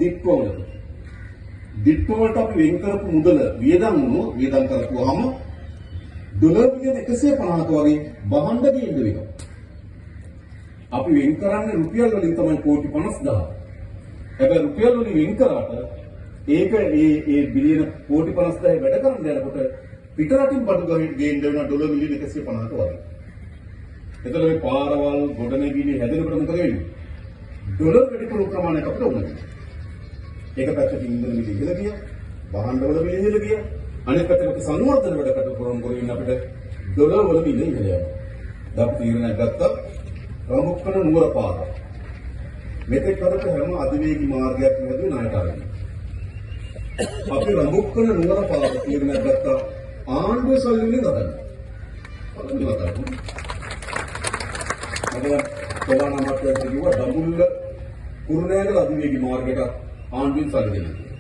දිට්ඨවලට. දිට්ඨවලට අපි වෙන් කරපු මුදල වියදම් කරපුවාම ඩොලර් මිලියන 150ක වගේ බහන්න ගින්න වෙනවා. අපි වෙන් කරන්නේ රුපියල් වලින් තමයි කෝටි 50000. හැබැයි රුපියල් වලින් වෙන් කරාට ඒක ඒ බිලියන කෝටි 50000 වැඩ කරන්න යනකොට පිටරටින් බඩු ගේන්න වෙන ඩොලර් මිලියන 150ක වගේ. එතකොට මේ පාරවල් ගොඩනැගිලි හැදෙනකොට මොකද වෙන්නේ? ඩොලර් වැඩිපුර ප්‍රමාණයක් අපිට ඕන වෙනවා. ඒක පැත්තකින් ඉන්ධන මිල ඉහළ ගියා, භාණ්ඩවල මිල ඉහළ ගියා. අනෙක් පැත්තට සංවර්ධන වැඩකට කරන අපිට ඩොලර් වල මිල ඉහළ යනවා. දැන් අපි තීරණයක් ගත්තා රමුක්කන නුවර පාර. මෙතෙක් කරට හැම අධිවේගී මාර්ගයක් හැදුවේ ණයට අරගෙන. අපි රමුක්කන නුවර පාර තීරණයක් ගත්තා ආණ්ඩුවේ සල්ලි වලින් හදන්න. ප්‍රධාන අමාත්‍යවරයා කිව්වා දඹුල්ල කුරුණෑගල අධිවේගී මාර්ගයට ආණ්ඩුවෙන් සල්ලි දෙන්න.